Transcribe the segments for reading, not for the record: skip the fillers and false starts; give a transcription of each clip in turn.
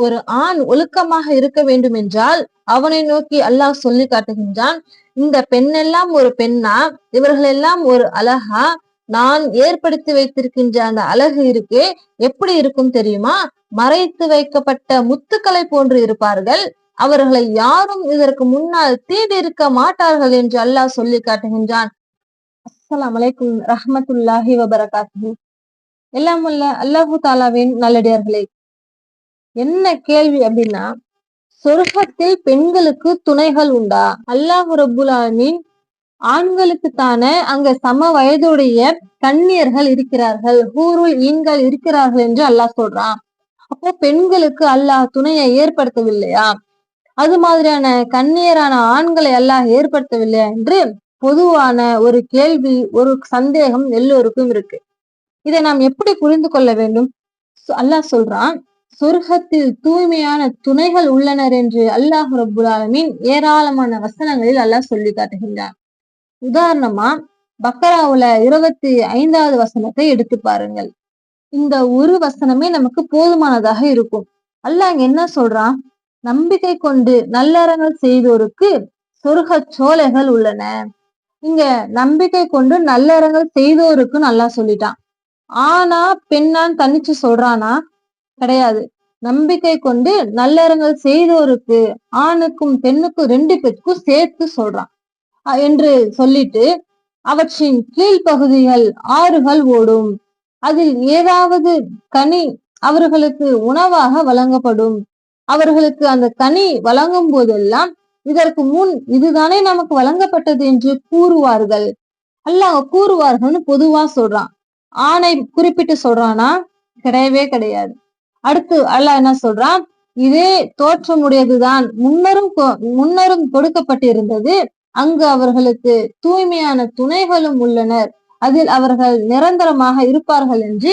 ஒரு ஆண் ஒழுக்கமாக இருக்க வேண்டும் என்றால் அவனை நோக்கி அல்லாஹ் சொல்லி காட்டுகின்றான், இந்த பெண்ணெல்லாம் ஒரு பெண்ணா, இவர்கள் எல்லாம் ஒரு அழகா, நான் ஏற்படுத்தி வைத்திருக்கின்ற அந்த அழகு இருக்கே எப்படி இருக்கும் தெரியுமா? மறைத்து வைக்கப்பட்ட முத்துக்களை போன்று இருப்பார்கள், அவர்களை யாரும் இதற்கு முன்னால் தீண்டிருக்க மாட்டார்கள் என்று அல்லாஹ் சொல்லி காட்டுகின்றான். அஸ்ஸலாமு அலைக்கும் ரஹ்மத்துல்லாஹி வபரகாத்துஹு. எல்லாம் உள்ள அல்லாஹு தாலாவின் நல்லடியார்களே, என்ன கேள்வி அப்படின்னா, சொர்க்கத்தில் பெண்களுக்கு துணைகள் உண்டா? அல்லாஹ் ரப்புல் ஆலமீன் ஆண்களுக்கு தானே அங்க சம வயதுடைய கன்னியர்கள் இருக்கிறார்கள், ஹூருல் ஈன்கள் இருக்கிறார்கள் என்று அல்லாஹ் சொல்றான். அப்போ பெண்களுக்கு அல்லாஹ் துணையை ஏற்படுத்தவில்லையா? அது மாதிரியான கன்னியரான ஆண்களை அல்லாஹ் ஏற்படுத்தவில்லையா என்று பொதுவான ஒரு கேள்வி, ஒரு சந்தேகம் எல்லோருக்கும் இருக்கு. இதை நாம் எப்படி புரிந்து கொள்ள வேண்டும்? அல்லாஹ் சொல்றான், சொர்க்கத்தில் தூய்மையான துணைகள் உள்ளனர் என்று அல்லாஹ் ரப்புல் ஆலமீன் ஏராளமான வசனங்களில் அல்லாஹ் சொல்லி காட்டுகின்றான். உதாரணமா பக்கராவுல 25வது வசனத்தை எடுத்து பாருங்கள். இந்த ஒரு வசனமே நமக்கு போதுமானதாக இருக்கும். அல்லாஹ் என்ன சொல்றான்? நம்பிக்கை கொண்டு நல்லறங்கள் செய்தோருக்கு சொர்க்க சோலைகள் உள்ளன. இங்க நம்பிக்கை கொண்டு நல்லறங்கள் செய்தோருக்கு நல்லா சொல்லிட்டான். ஆனா பெண்ணான்னு தனிச்சு சொல்றானா? கிடையாது. நம்பிக்கை கொண்டு நல்லறங்கள் செய்தோருக்கு, ஆணுக்கும் பெண்ணுக்கும் 2 பேருக்கும் சேர்த்து சொல்றான் என்று சொல்லிட்டு, அவற்றின் கீழ்ப்பகுதிகள் ஆறுகள் ஓடும், அதில் ஏதாவது கனி அவர்களுக்கு உணவாக வழங்கப்படும். அவர்களுக்கு அந்த கனி வழங்கும் போதெல்லாம் இதற்கு முன் இதுதானே நமக்கு வழங்கப்பட்டது என்று கூறுவார்கள். அல்லாஹ் கூறுவார்கள்னு பொதுவா சொல்றான். ஆணை குறிப்பிட்டு சொல்றானா? கிடையவே கிடையாது. அடுத்து அல்லாஹ் என்ன சொல்றான்? இதே தோற்றமுடையதுதான் முன்னரும் கொடுக்கப்பட்டிருந்தது, அங்கு அவர்களுக்கு தூய்மையான துணைகளும் உள்ளனர், அதில் அவர்கள் நிரந்தரமாக இருப்பார்கள் என்று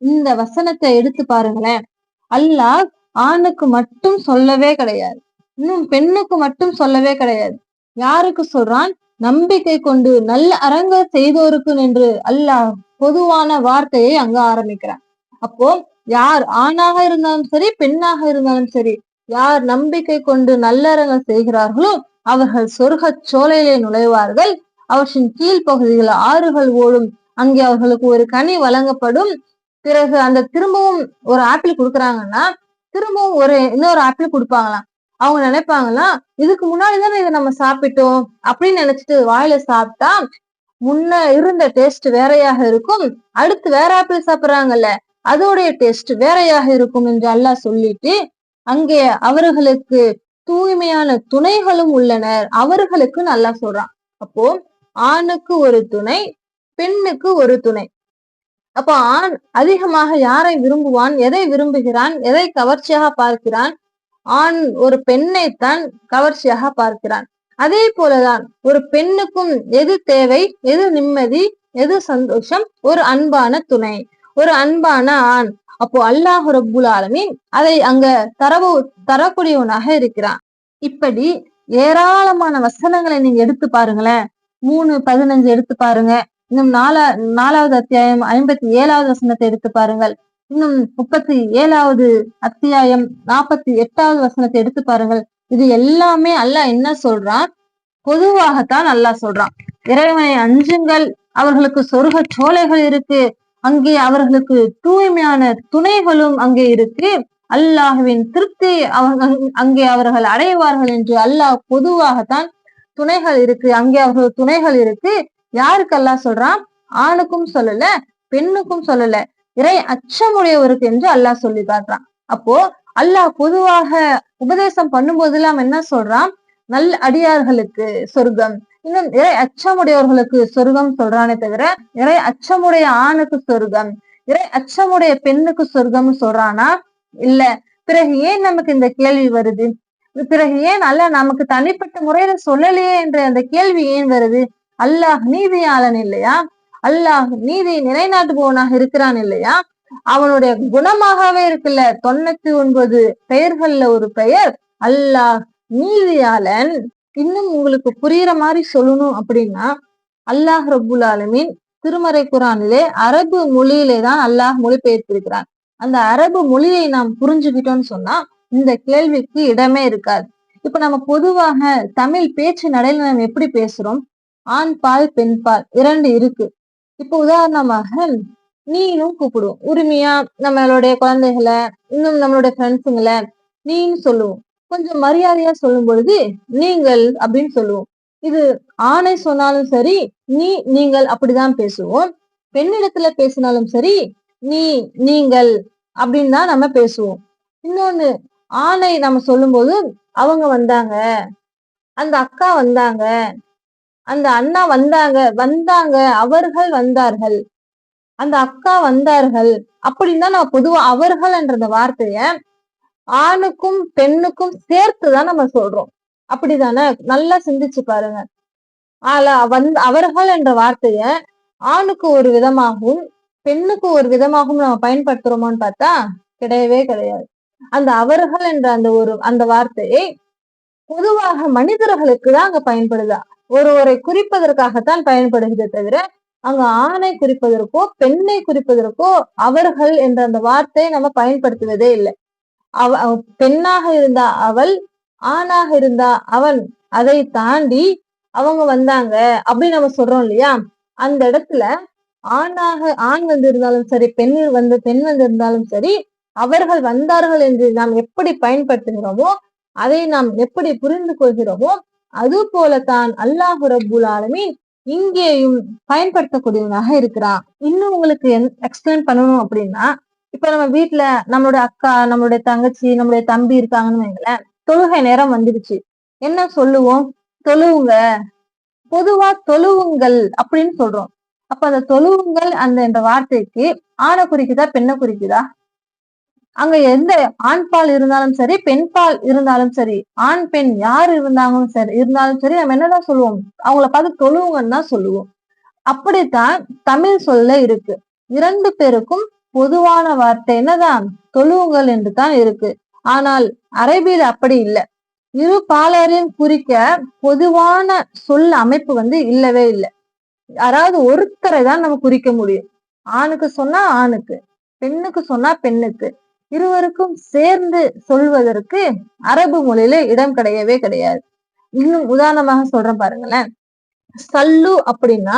இந்த வசனத்தை எடுத்து பாருங்களேன். அல்லாஹ் ஆணுக்கு மட்டும் சொல்லவே கிடையாது, இன்னும் பெண்ணுக்கு மட்டும் சொல்லவே கிடையாது. யாருக்கு சொல்றான்? நம்பிக்கை கொண்டு நல்ல அரங்கல் செய்தோருக்கு என்று அல்லாஹ் பொதுவான வார்த்தையை அங்க ஆரம்பிக்கிறான். அப்போ யார் ஆணாக இருந்தாலும் சரி, பெண்ணாக இருந்தாலும் சரி, யார் நம்பிக்கை கொண்டு நல்லறங்கள் செய்கிறார்களோ அவர்கள் சொர்க்க சோலையிலே நுழைவார்கள். அவற்றின் கீழ்ப்பகுதிகள் ஆறுகள் ஓடும், அங்கே அவர்களுக்கு ஒரு கனி வழங்கப்படும். பிறகு அந்த திரும்பவும் ஒரு ஆப்பிள் கொடுக்குறாங்கன்னா திரும்பவும் இன்னொரு ஆப்பிள் கொடுப்பாங்களாம். அவங்க நினைப்பாங்களாம், இதுக்கு முன்னாடிதானே இதை நம்ம சாப்பிட்டோம் அப்படின்னு நினைச்சிட்டு வாயில சாப்பிட்டா முன்ன இருந்த டேஸ்ட் வேறையாக இருக்கும், அடுத்து வேற ஆப்பிள் சாப்பிடுறாங்கல்ல அதோடைய டேஸ்ட் வேறையாக இருக்கும் என்று அல்லாஹ் சொல்லிட்டு, அங்கே அவர்களுக்கு தூய்மையான துணைகளும் உள்ளனர், அவர்களுக்கு நல்லா சொல்றான். அப்போ ஆணுக்கு ஒரு துணை, பெண்ணுக்கு ஒரு துணை. அப்போ ஆண் அதிகமாக யாரை விரும்புவான், எதை விரும்புகிறான், எதை கவர்ச்சியாக பார்க்கிறான்? ஆண் ஒரு பெண்ணைத்தான் கவர்ச்சியாக பார்க்கிறான். அதே போலதான் ஒரு பெண்ணுக்கும் எது தேவை, எது நிம்மதி, எது சந்தோஷம்? ஒரு அன்பான துணை, ஒரு அன்பான ஆண். அப்போ அல்லாஹ் ரப்புல் ஆலமீன் அதை அங்க தரக்கூடியவனாக இருக்கிறான். இப்படி ஏராளமான வசனங்களை நீங்க எடுத்து பாருங்களேன். 3:15 எடுத்து பாருங்க, இன்னும் 4வது அத்தியாயம் 57வது வசனத்தை எடுத்து பாருங்கள், இன்னும் 37வது அத்தியாயம் 48வது வசனத்தை எடுத்து பாருங்கள். இது எல்லாமே அல்லாஹ் என்ன சொல்றான்? பொதுவாகத்தான் அல்லாஹ் சொல்றான். இறைவனை அஞ்சுங்கள், அவர்களுக்கு சொர்க்க சோலைகள் இருக்கு, அங்கே அவர்களுக்கு தூய்மையான துணைகளும் அங்கே இருக்கு, அல்லாஹ்வின் திருப்தி அங்கே அவர்கள் அடைவார்கள் என்று அல்லாஹ் பொதுவாகத்தான் துணைகள் இருக்கு, அங்கே அவர்கள் துணைகள் இருக்கு. யாருக்கு அல்லாஹ் சொல்றான்? ஆணுக்கும் சொல்லல, பெண்ணுக்கும் சொல்லல, இறை அச்சமுடையவருக்கு என்று அல்லாஹ் சொல்லி காட்டுறான். அப்போ அல்லாஹ் பொதுவாக உபதேசம் பண்ணும் போதெல்லாம் என்ன சொல்றான்? நல்ல அடியார்களுக்கு சொர்க்கம், இன்னும் இறை அச்சமுடையவர்களுக்கு சொர்க்கம் சொல்றானே தவிர இறை அச்சமுடைய ஆணுக்கு சொர்க்கம், இறை அச்சமுடைய பெண்ணுக்கு சொர்க்கம் சொல்றானா? இல்ல. பிறகு ஏன் நமக்கு இந்த கேள்வி வருது? பிறகு ஏன் அல்லாஹ் நமக்கு தனிப்பட்ட முறையில சொல்லலையே என்ற அந்த கேள்வி ஏன் வருது? அல்லாஹ் நீதியாளன் இல்லையா? அல்லாஹ் நீதி நிலைநாட்டுபவனாக இருக்கிறான் இல்லையா? அவனுடைய குணமாகவே இருக்குல்ல 99 பெயர்கள்ல ஒரு பெயர் அல்லாஹ் நீதியாளன். இன்னும் உங்களுக்கு புரியுற மாதிரி சொல்லணும் அப்படின்னா, அல்லாஹ் ரப்புல் ஆலமீன் திருமறை குரானிலே அரபு மொழியிலே தான் அல்லாஹ் மொழிபெயர்த்திருக்கிறான். அந்த அரபு மொழியை நாம் புரிஞ்சுக்கிட்டோம்னு சொன்னா இந்த கேள்விக்கு இடமே இருக்காது. இப்ப நம்ம பொதுவாக தமிழ் பேச்சு நடையில நம்ம எப்படி பேசுறோம்? ஆண் பால் பெண் பால் 2 இருக்கு. இப்ப உதாரணமாக நீனும் கூப்பிடுவோம். உரிமையா நம்மளுடைய குழந்தைகளை, இன்னும் நம்மளுடைய ஃப்ரெண்ட்ஸுங்களை நீன்னு சொல்லுவோம். கொஞ்சம் மரியாதையா சொல்லும் பொழுது நீங்கள் அப்படின்னு சொல்லுவோம். இது ஆணை சொன்னாலும் சரி, நீ நீங்கள் அப்படிதான் பேசுவோம். பெண்ணிடத்துல பேசினாலும் சரி, நீ நீங்கள் அப்படின்னு தான் நம்ம பேசுவோம். இன்னொன்னு, ஆணை நம்ம சொல்லும்போது அவங்க வந்தாங்க, அந்த அக்கா வந்தாங்க, அந்த அண்ணா வந்தாங்க, அவர்கள் வந்தார்கள், அந்த அக்கா வந்தார்கள் அப்படின்னு தான் நம்ம பொதுவா அவர்கள் என்ற அந்த வார்த்தைய ஆணுக்கும் பெண்ணுக்கும் சேர்த்துதான் நம்ம சொல்றோம். அப்படிதானே? நல்லா சிந்திச்சு பாருங்க. அவர்கள் என்ற வார்த்தைய ஆணுக்கு ஒரு விதமாகவும் பெண்ணுக்கு ஒரு விதமாகவும் நம்ம பயன்படுத்துறோமான்னு பார்த்தா கிடையவே கிடையாது. அந்த அவர்கள் என்ற அந்த வார்த்தையை பொதுவாக மனிதர்களுக்கு தான் அங்க பயன்படுதா, ஒருவரை குறிப்பதற்காகத்தான் பயன்படுகிறதே தவிர அங்க ஆணை குறிப்பதற்கோ பெண்ணை குறிப்பதற்கோ அவர்கள் என்ற அந்த வார்த்தையை நம்ம பயன்படுத்துவதே இல்லை. பெண்ணாக இருந்தா அவள், ஆணாக இருந்தா அவன், அதை தாண்டி அவங்க வந்தாங்க அப்படின்னு நம்ம சொல்றோம் இல்லையா? அந்த இடத்துல ஆண் வந்திருந்தாலும் சரி, பெண் வந்திருந்தாலும் சரி, அவர்கள் வந்தார்கள் என்று நாம் எப்படி பயன்படுத்துகிறோமோ, அதை நாம் எப்படி புரிந்து கொள்கிறோமோ, அது போலத்தான் அல்லாஹ் ரப்புல் ஆலமீன் இங்கேயும் பயன்படுத்தக்கூடியவனாக இருக்கிறான். இன்னும் உங்களுக்கு எக்ஸ்பிளைன் பண்ணணும் அப்படின்னா, இப்ப நம்ம வீட்டுல நம்மளுடைய அக்கா, நம்மளுடைய தங்கச்சி, நம்மளுடைய தம்பி இருக்காங்கன்னு வைங்களேன். தொழுகை நேரம் வந்துடுச்சு. என்ன சொல்லுவோம்? தொழுவுங்க. பொதுவா தொழுவுங்கள் அப்படின்னு சொல்றோம். அப்ப அந்த தொழுவுங்கள் என்ற வார்த்தைக்கு ஆணை குறிக்குதா, பெண்ணை குறிக்குதா? அங்க எந்த ஆண் பால் இருந்தாலும் சரி, பெண் பால் இருந்தாலும் சரி, ஆண் பெண் யார் இருந்தாலும் சரி நம்ம என்னதான் சொல்லுவோம்? அவங்கள பார்த்து தொழுவுங்கன்னு தான் சொல்லுவோம். அப்படித்தான் தமிழ் சொல்ல இருக்கு. 2 பேருக்கும் பொதுவான வார்த்தை என்னதான்? தொழுவுங்கள் என்று தான் இருக்கு. ஆனால் அரபியில அப்படி இல்லை. இரு பாலரையும் குறிக்க பொதுவான சொல் அமைப்பு இல்லவே இல்லை. யாராவது ஒருத்தரை தான் நம்ம குறிக்க முடியும். ஆணுக்கு சொன்னா ஆணுக்கு, பெண்ணுக்கு சொன்னா பெண்ணுக்கு, இருவருக்கும் சேர்ந்து சொல்வதற்கு அரபு மொழியில இடம் கிடையவே கிடையாது. இன்னும் உதாரணமாக சொல்றேன் பாருங்களேன். சல்லு அப்படின்னா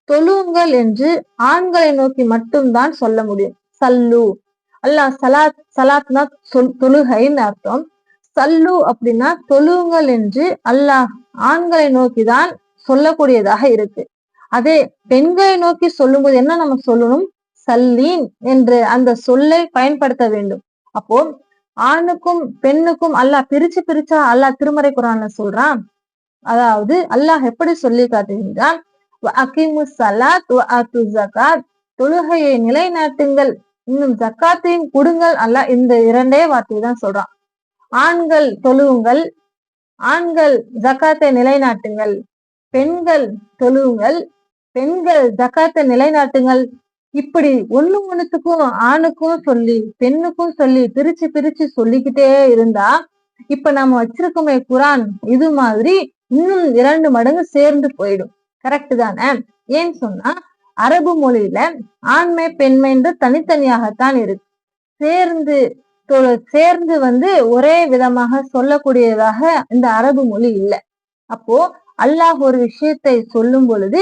தொழுங்கள் என்று ஆண்களை நோக்கி மட்டும்தான் சொல்ல முடியும். சல்லு. அல்லாஹ் சலாத்னா தொழுகைன்னு அர்த்தம். சல்லு அப்படின்னா தொழுங்கள் என்று அல்லாஹ் ஆண்களை நோக்கிதான் சொல்லக்கூடியதாக இருக்கு. அதே பெண்களை நோக்கி சொல்லும்போது என்ன நம்ம சொல்லணும்? சல்லீன் என்று அந்த சொல்லை பயன்படுத்த வேண்டும். அப்போ ஆணுக்கும் பெண்ணுக்கும் அல்லாஹ் பிரிச்சா அல்லாஹ் திருமறை குர்ஆன்ல சொல்றான். அதாவது அல்லாஹ் எப்படி சொல்லி காட்டுகின்றான்? தொழுகையை நிலைநாட்டுங்கள், இன்னும் ஜக்காத்தையும் கொடுங்கள். அல்லாஹ் இந்த 2 வார்த்தையை தான் சொல்றான். ஆண்கள் தொழுவுங்கள், ஆண்கள் ஜக்காத்தை நிலைநாட்டுங்கள், பெண்கள் தொழுவுங்கள், பெண்கள் ஜக்காத்தை நிலைநாட்டுங்கள். இப்படி ஒண்ணுத்துக்கும் ஆணுக்கும் சொல்லி பெண்ணுக்கும் சொல்லி பிரிச்சு சொல்லிக்கிட்டே இருந்தா இப்ப நம்ம வச்சிருக்கோமே குரான், இது மாதிரி இன்னும் 2 மடங்கு சேர்ந்து போயிடும். கரெக்ட் தானே? ஏன்னு சொன்னா அரபு மொழியில ஆண்மை பெண்மை என்று தனித்தனியாகத்தான் இருக்கு. சேர்ந்து ஒரே விதமாக சொல்லக்கூடியதாக இந்த அரபு மொழி இல்லை. அப்போ அல்லாஹ் ஒரு விஷயத்தை சொல்லும் பொழுது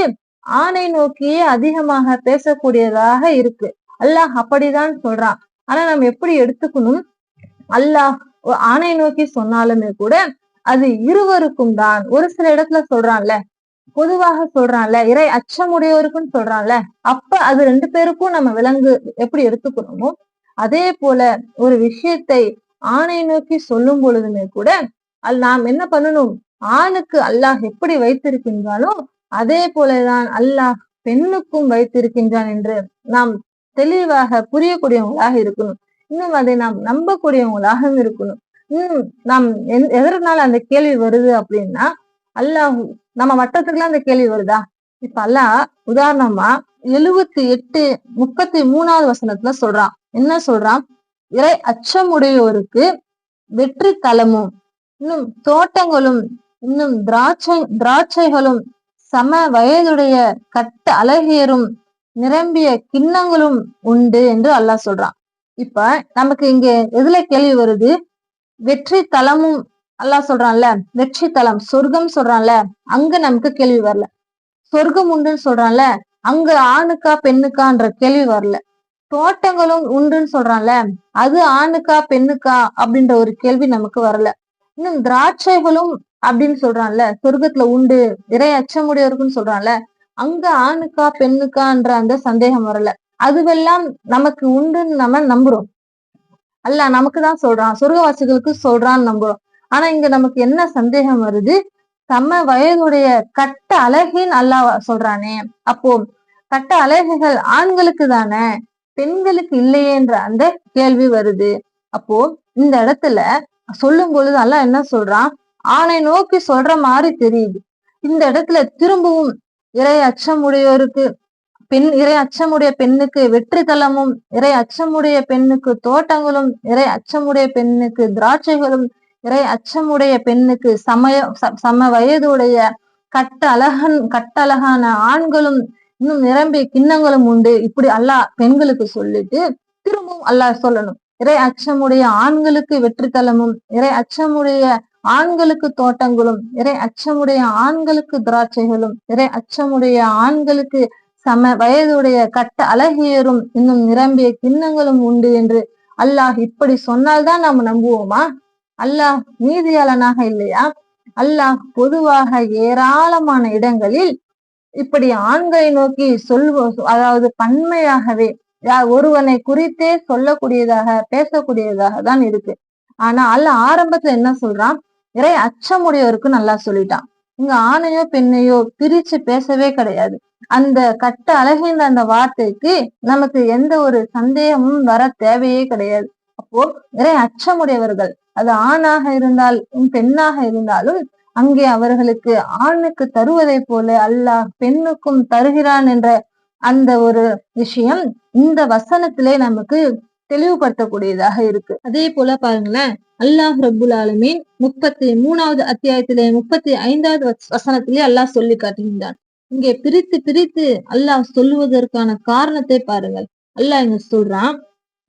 ஆணை நோக்கியே அதிகமாக பேசக்கூடியதாக இருக்கு. அல்லாஹ் அப்படிதான் சொல்றான். ஆனா நம்ம எப்படி எடுத்துக்கணும்? அல்லாஹ் ஆணை நோக்கி சொன்னாலுமே கூட அது இருவருக்கும் தான். ஒரு சில இடத்துல சொல்றான்ல, பொதுவாக சொல்றான்ல, இறை அச்சமுடையவருக்குன்னு சொல்றான்ல, அப்ப அது 2 பேருக்கும் நம்ம விலங்கு எப்படி எடுத்துக்கணுமோ அதே போல ஒரு விஷயத்தை ஆணை நோக்கி சொல்லும் பொழுதுமே கூட நாம் என்ன பண்ணணும்? ஆணுக்கு அல்லாஹ் எப்படி வைத்திருக்கின்றானோ அதே போலதான் அல்லாஹ் பெண்ணுக்கும் வைத்திருக்கின்றான் என்று நாம் தெளிவாக புரியக்கூடியவங்களாக இருக்கணும். இன்னும் அதை நாம் நம்பக்கூடியவங்களாக இருக்கணும். நாம் எதனால அந்த கேள்வி வருது அப்படின்னா, அல்லாஹ் நம்ம மட்டத்துக்குலாம் அந்த கேள்வி வருதா? இப்ப அல்லாஹ் உதாரணமா 78:33 வசனத்துல சொல்றான். என்ன சொல்றான்? இறை அச்சமுடையோருக்கு வெற்றி தலமும், இன்னும் தோட்டங்களும், இன்னும் திராட்சைகளும், சம வயதுடைய கட்ட அழகியரும் நிரம்பிய கிண்ணங்களும் உண்டு என்று அல்லாஹ் சொல்றான். இப்ப நமக்கு இங்க எதுல கேள்வி வருது? வெற்றி தலமும் அல்லாஹ் சொல்றான்ல, வெற்றி தலம் சொர்க்கம் சொல்றான்ல, அங்க நமக்கு கேள்வி வரல. சொர்க்கம் உண்டுன்னு சொல்றான்ல, அங்க ஆணுக்கா பெண்ணுக்கான்ற கேள்வி வரல. தோட்டங்களும் உண்டுன்னு சொல்றான்ல, அது ஆணுக்கா பெண்ணுக்கா அப்படின்ற ஒரு கேள்வி நமக்கு வரல. இன்னும் திராட்சைகளும் அப்படின்னு சொல்றான்ல, சொர்க்கத்துல உண்டு, இறை அச்சமுடையவருக்குன்னு சொல்றான்ல, அங்க ஆணுக்கா பெண்ணுக்கான்ற அந்த சந்தேகம் வரல. அதுவெல்லாம் நமக்கு உண்டுன்னு நம்ம நம்புறோம். அல்ல நமக்குதான் சொல்றான், சொர்க்கவாசிகளுக்கு சொல்றான்னு நம்புறோம். ஆனா இங்க நமக்கு என்ன சந்தேகம் வருது? சம வயதுடைய கட்ட அழகின் அல்லாஹ் சொல்றானே, அப்போ கட்ட அழகுகள் ஆண்களுக்கு தானே, பெண்களுக்கு இல்லையேன்ற அந்த கேள்வி வருது. அப்போ இந்த இடத்துல சொல்லும் பொழுது அல்லாஹ் என்ன சொல்றான்? ஆணை நோக்கி சொல்ற மாதிரி தெரியுது. இந்த இடத்துல திரும்பவும் இறை அச்சமுடையோருக்கு இறை அச்சமுடைய பெண்ணுக்கு வெற்றி தலமும், இறை அச்சமுடைய பெண்ணுக்கு தோட்டங்களும், இறை அச்சமுடைய பெண்ணுக்கு திராட்சைகளும், இறை அச்சமுடைய பெண்ணுக்கு சம வயதுடைய கட்டழகான ஆண்களும் இன்னும் நிரம்பிய கிண்ணங்களும் உண்டு. இப்படி அல்லாஹ் பெண்களுக்கு சொல்லிட்டு திரும்பவும் அல்லாஹ் சொல்லணும், இறை அச்சமுடைய ஆண்களுக்கு வெற்றி தலமும், இறை அச்சமுடைய ஆண்களுக்கு தோட்டங்களும், இறை அச்சமுடைய ஆண்களுக்கு திராட்சைகளும், இறை அச்சமுடைய ஆண்களுக்கு சம வயதுடைய கட்ட அழகியரும் இன்னும் நிரம்பிய கிண்ணங்களும் உண்டு என்று அல்லாஹ் இப்படி சொன்னால்தான் நாம் நம்புவோமா? அல்லாஹ் நீதியாளனாக இல்லையா? அல்லாஹ் பொதுவாக ஏராளமான இடங்களில் இப்படி ஆண்களை நோக்கி அதாவது பன்மையாகவே ஒருவனை குறித்தே சொல்லக்கூடியதாக பேசக்கூடியதாக தான் இருக்கு. ஆனா அல்லாஹ் ஆரம்பத்துல என்ன சொல்றான்? இறை அச்சமுடையவருக்கு நல்லா சொல்லிட்டான். இங்க ஆணையோ பெண்ணையோ பிரிச்சு பேசவே கிடையாது. அந்த கட்ட அழகின்ற அந்த வார்த்தைக்கு நமக்கு எந்த ஒரு சந்தேகமும் வர தேவையே கிடையாது. அப்போ இறை அச்சமுடையவர்கள், அது ஆணாக இருந்தாலும் பெண்ணாக இருந்தாலும் அங்கே அவர்களுக்கு ஆணுக்கு தருவதை போல அல்லாஹ் பெண்ணுக்கும் தருகிறான் என்ற அந்த ஒரு விஷயம் இந்த வசனத்திலே நமக்கு தெளிவுபடுத்தக்கூடியதாக இருக்கு. அதே போல பாருங்களேன், அல்லாஹ் ரப்புல் ஆலமீன் 33வது அத்தியாயத்திலே 35வது வசனத்திலே அல்லாஹ் சொல்லி காட்டுகின்றான். இங்கே பிரித்து பிரித்து அல்லாஹ் சொல்லுவதற்கான காரணத்தை பாருங்கள். அல்லாஹ் இங்க சொல்றான்,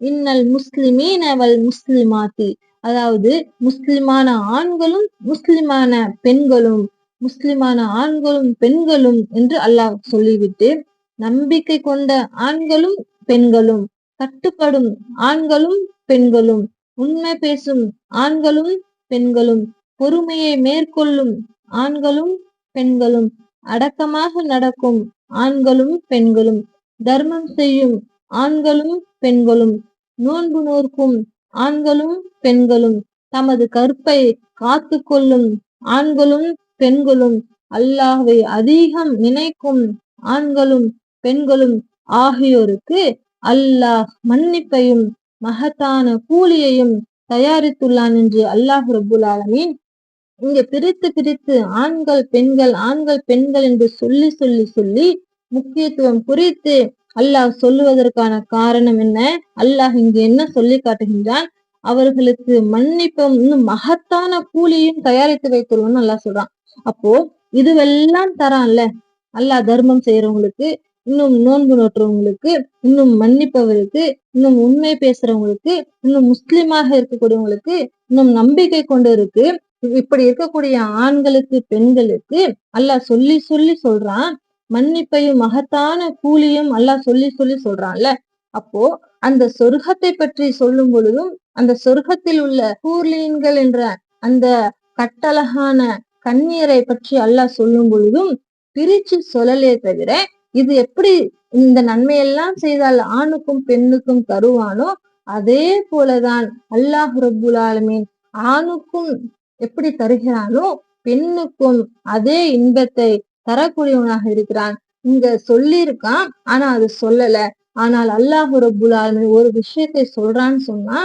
இன்னல் முஸ்லிமீன வல் முஸ்லிமாத்தி, அதாவது முஸ்லிமான ஆண்களும் முஸ்லிமான பெண்களும், முஸ்லிமான ஆண்களும் பெண்களும் என்று அல்லாஹ் சொல்லிவிட்டு, நம்பிக்கை கொண்ட ஆண்களும் பெண்களும், கட்டுப்படும் ஆண்களும் பெண்களும், உண்மை பேசும் ஆண்களும் பெண்களும், பொறுமையை மேற்கொள்ளும் ஆண்களும் பெண்களும், அடக்கமாக நடக்கும் ஆண்களும் பெண்களும், தர்மம் செய்யும் ஆண்களும் பெண்களும், நோன்பு நோர்க்கும் ஆண்களும் பெண்களும், தமது கற்பை காத்து கொள்ளும் ஆண்களும் பெண்களும், அல்லாஹ்வை அதிகம் நினைக்கும் ஆண்களும் பெண்களும் ஆகியோருக்கு அல்லாஹ் மன்னிப்பையும் மகத்தான கூலியையும் தயாரித்துள்ளான் என்று அல்லாஹ் ரப்புல் ஆலமீன் இங்க பிரித்து பிரித்து ஆண்கள் பெண்கள் ஆண்கள் பெண்கள் என்று சொல்லி சொல்லி சொல்லி முக்கியத்துவம் குறித்து அல்லாஹ் சொல்லுவதற்கான காரணம் என்ன? அல்லாஹ் இங்கு என்ன சொல்லி காட்டுகின்றான்? அவர்களுக்கு மன்னிப்பும் இன்னும் மகத்தான கூலியும் தயாரித்து வைத்துள்ளோம்னு அல்லாஹ் சொல்றான். அப்போ இதுவெல்லாம் தரான்ல அல்லாஹ், தர்மம் செய்யறவங்களுக்கு, இன்னும் நோன்பு நோட்டுறவங்களுக்கு, இன்னும் மன்னிப்பவருக்கு, இன்னும் உண்மை பேசுறவங்களுக்கு, இன்னும் முஸ்லிமாக இருக்கக்கூடியவங்களுக்கு, இன்னும் நம்பிக்கை கொண்டு இருக்கு, இப்படி இருக்கக்கூடிய ஆண்களுக்கு பெண்களுக்கு அல்லாஹ் சொல்லி சொல்லி சொல்றான். மன்னிப்பையும் மகத்தான கூலியும் அல்லாஹ் சொல்லி சொல்லி சொல்றான்ல. அப்போ அந்த சொர்க்கத்தை பற்றி சொல்லும் பொழுதும், அந்த சொர்க்கத்தில் உள்ள ஹூர்லீன்கள் என்ற அந்த கட்டழகான கண்ணீரை பற்றி அல்லாஹ் சொல்லும் பொழுதும் பிரிச்சு சொல்லலே தவிர, இது எப்படி இந்த நன்மையெல்லாம் செய்தால் ஆணுக்கும் பெண்ணுக்கும் தருவானோ அதே போலதான் அல்லாஹ் ரப்புல் ஆலமீன் ஆணுக்கும் எப்படி தருகிறானோ பெண்ணுக்கும் அதே இன்பத்தை தரக்கூடியவனாக இருக்கிறான். இங்க சொல்லியிருக்கான், ஆனா அது சொல்லல. ஆனால் அல்லாஹ் ரப்புல் ஆலமீன் ஒரு விஷயத்தை சொல்றான்னு சொன்னா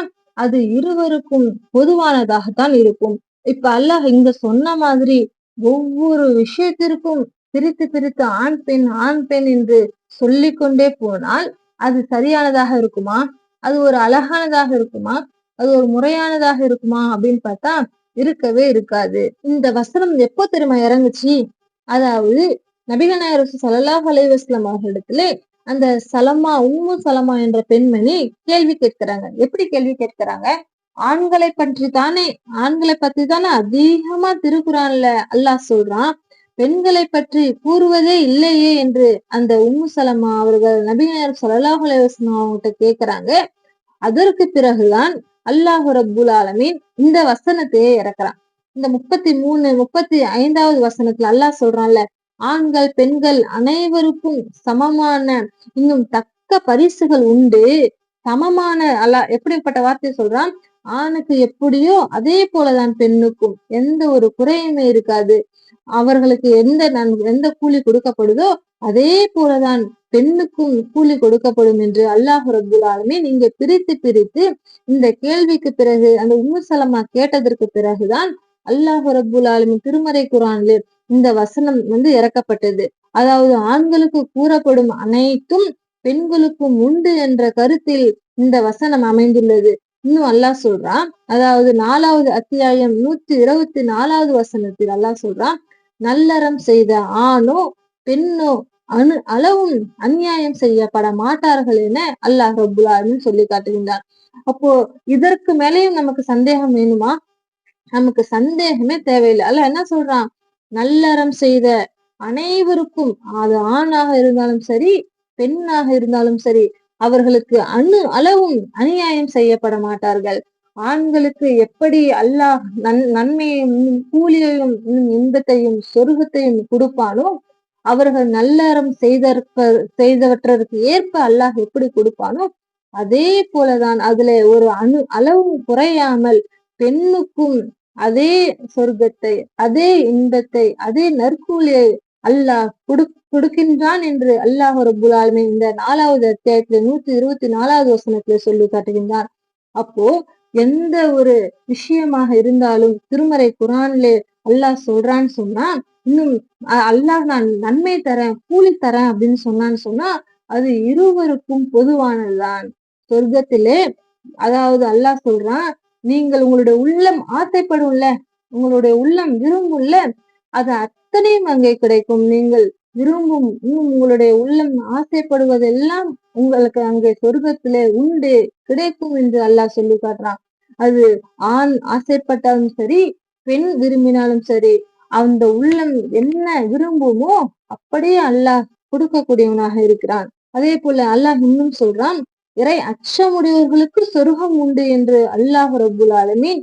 அது இருவருக்கும் பொதுவானதாகத்தான் இருக்கும். இப்ப அல்லாஹ் இங்க சொன்ன மாதிரி ஒவ்வொரு விஷயத்திற்கும் பிரித்து பிரித்து ஆண் பெண் ஆண் பெண் என்று சொல்லிக்கொண்டே போனால் அது சரியானதாக இருக்குமா? அது ஒரு அழகானதாக இருக்குமா? அது ஒரு முறையானதாக இருக்குமா அப்படின்னு பார்த்தா இருக்கவே இருக்காது. இந்த வசனம் எப்போ தெரியுமா இறங்குச்சு? அதாவது நபிகள் நாயகம் ஸல்லல்லாஹு அலைஹி வஸல்லம் அவர்களிடத்திலே அந்த உம்மு சலமா என்ற பெண்மணி கேள்வி கேட்கிறாங்க. எப்படி கேள்வி கேட்கிறாங்க? ஆண்களை பற்றி தானே ஆண்களை பத்தி தானே அதிகமா திருக்குறான்ல அல்லாஹ் சொல்றான். பெண்களை பற்றி கூறுவதே இல்லையே என்று அந்த உம்மு சலமா அவர்கள் நபிநாயகம் ஸல்லல்லாஹு அலைஹி வஸல்லம் அவங்ககிட்ட கேக்குறாங்க. அதற்கு பிறகுதான் அல்லாஹ் ரப்புல் ஆலமீன் இந்த வசனத்தையே இறக்குறான். இந்த 35வது வசனத்துல அல்லாஹ் சொல்றான்ல, ஆண்கள் பெண்கள் அனைவருக்கும் சமமான இன்னும் தக்க பரிசுகள் உண்டு. சமமான அல்லாஹ் எப்படிப்பட்ட வார்த்தையை சொல்றான், ஆணுக்கு எப்படியோ அதே போலதான் பெண்ணுக்கும் எந்த ஒரு குறையுமே இருக்காது. அவர்களுக்கு எந்த கூலி கொடுக்கப்படுதோ அதே போலதான் பெண்ணுக்கும் கூலி கொடுக்கப்படும் என்று அல்லாஹ் ரப்புல் ஆலமீன் இங்க பிரித்து இந்த கேள்விக்கு பிறகு அந்த உம்மு சலமா கேட்டதற்கு பிறகுதான் அல்லாஹ் ரப்புல் ஆலமீன் திருமறை குர்ஆன்ல இந்த வசனம் இறக்கப்பட்டது. அதாவது ஆண்களுக்கு கூறப்படும் அனைத்தும் பெண்களுக்கும் உண்டு என்ற கருத்தில் இந்த வசனம் அமைந்துள்ளது. இன்னும் அல்லாஹ் சொல்றான், அதாவது 4வது அத்தியாயம் 124வது வசனத்தில் அல்லாஹ் சொல்றான், நல்லறம் செய்த ஆணோ பெண்ணோ அளவும் அநியாயம் செய்யப்பட மாட்டார்கள் என அல்லாஹ் ரப்புல் ஆலமீன் சொல்லி காட்டுகின்றான். அப்போ இதற்கு மேலேயும் நமக்கு சந்தேகம் வேணுமா? நமக்கு சந்தேகமே தேவையில்லை. அல்லாஹ் என்ன சொல்றான், நல்லறம் செய்த அனைவருக்கும், அது ஆணாக இருந்தாலும் சரி பெண்ணாக இருந்தாலும் சரி, அவர்களுக்கு அளவும் அநியாயம் செய்யப்பட மாட்டார்கள். ஆண்களுக்கு எப்படி அல்லாஹ் நன்மையும் கூலியையும் இன்பத்தையும் சொர்க்கத்தையும் கொடுப்பானோ, அவர்கள் நல்லறம் செய்தவற்றற்கு ஏற்ப அல்லாஹ் எப்படி கொடுப்பானோ அதே போலதான் அதுல ஒரு அளவும் குறையாமல் பெண்ணுக்கும் அதே சொர்க்கத்தை, அதே இன்பத்தை, அதே நற்கூலியை அல்லாஹ் கொடுக்கின்றான் என்று அல்லாஹ் ரப்புல் ஆலமீன் இந்த 4வது அத்தியாயத்துல 124வது வசனத்துல சொல்லி காட்டுகின்றான். அப்போ எந்த ஒரு விஷயமாக இருந்தாலும் திருமறை குர்ஆன்ல அல்லாஹ் சொல்றான்னு சொன்னா, இன்னும் அல்லாஹ் நான் நன்மை தரேன் கூலி தரேன் அப்படின்னு சொன்னா அது இருவருக்கும் பொதுவானதுதான். சொர்க்கத்திலே அதாவது அல்லாஹ் சொல்றான், நீங்கள் உங்களுடைய உள்ளம் ஆசைப்படும்ல, உங்களுடைய உள்ளம் விரும்பும்ல, அது அத்தனையும் அங்கே கிடைக்கும். நீங்கள் விரும்பும் உங்களுடைய உள்ளம் ஆசைப்படுவதெல்லாம் உங்களுக்கு அங்கே சொர்க்கத்திலே உண்டு கிடைக்கும் என்று அல்லாஹ் சொல்லி காட்டுறான். அது ஆண் ஆசைப்பட்டாலும் சரி பெண் விரும்பினாலும் சரி, அந்த உள்ளம் என்ன விரும்புமோ அப்படியே அல்லாஹ் கொடுக்கக்கூடியவனாக இருக்கிறான். அதே போல அல்லாஹ் இன்னும் சொல்றான், இறை அச்சமுடையவர்களுக்கு சொர்க்கம் உண்டு என்று அல்லாஹ் ரப்புல் ஆலமீன்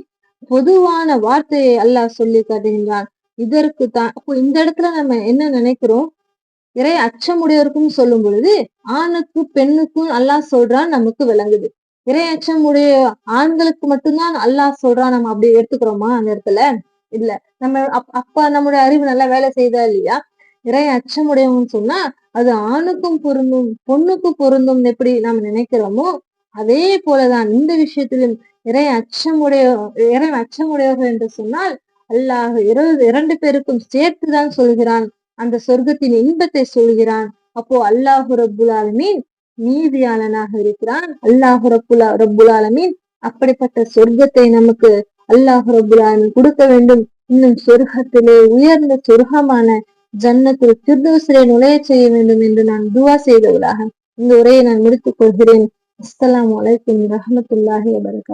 பொதுவான வார்த்தையை அல்லாஹ் சொல்லி காட்டுகின்றான். இதற்கு தான் இந்த இடத்துல நம்ம என்ன நினைக்கிறோம், இறை அச்சமுடையவருக்கும் சொல்லும் பொழுது ஆணுக்கும் பெண்ணுக்கும் அல்லாஹ் சொல்றான் நமக்கு விளங்குது. இறை அச்சமுடைய ஆண்களுக்கு மட்டும்தான் அல்லாஹ் சொல்றான் நம்ம அப்படி எடுத்துக்கிறோமா அந்த இடத்துல? இல்ல. நம்ம அப்ப நம்முடைய அறிவு நல்லா வேலை செய்தா இல்லையா? இறை அச்சமுடையவன்னு சொன்னா அது ஆணுக்கும் பொருந்தும் பொண்ணுக்கும் பொருந்தும் எப்படி நாம் நினைக்கிறோமோ அதே போலதான் இந்த விஷயத்திலும் இறை அச்சமுடையவர்கள் என்று சொன்னால் அல்லாஹ் 2 பேருக்கும் சேர்த்துதான் சொல்கிறான். அந்த சொர்க்கத்தின் இன்பத்தை சொல்கிறான். அப்போ அல்லாஹு ரப்புல் ஆலமீன் நீதியாளனாக இருக்கிறான். அல்லாஹு ரப்புல் ஆலமீன் அப்படிப்பட்ட சொர்க்கத்தை நமக்கு அல்லாஹ் ரப்புல் ஆலமீன் கொடுக்க வேண்டும். இன்னும் சொர்க்கத்திலே உயர்ந்த சொர்க்கமான ஜன்னத்துல் ஃபிர்தௌஸிலே நுழைய செய்ய வேண்டும் என்று நான் துவா செய்தவளாக இந்த உரையை நான் முடித்துக் கொள்கிறேன். அஸ்ஸலாமு அலைக்கும் வரஹ்மத்துல்லாஹி வபரகாத்துஹு.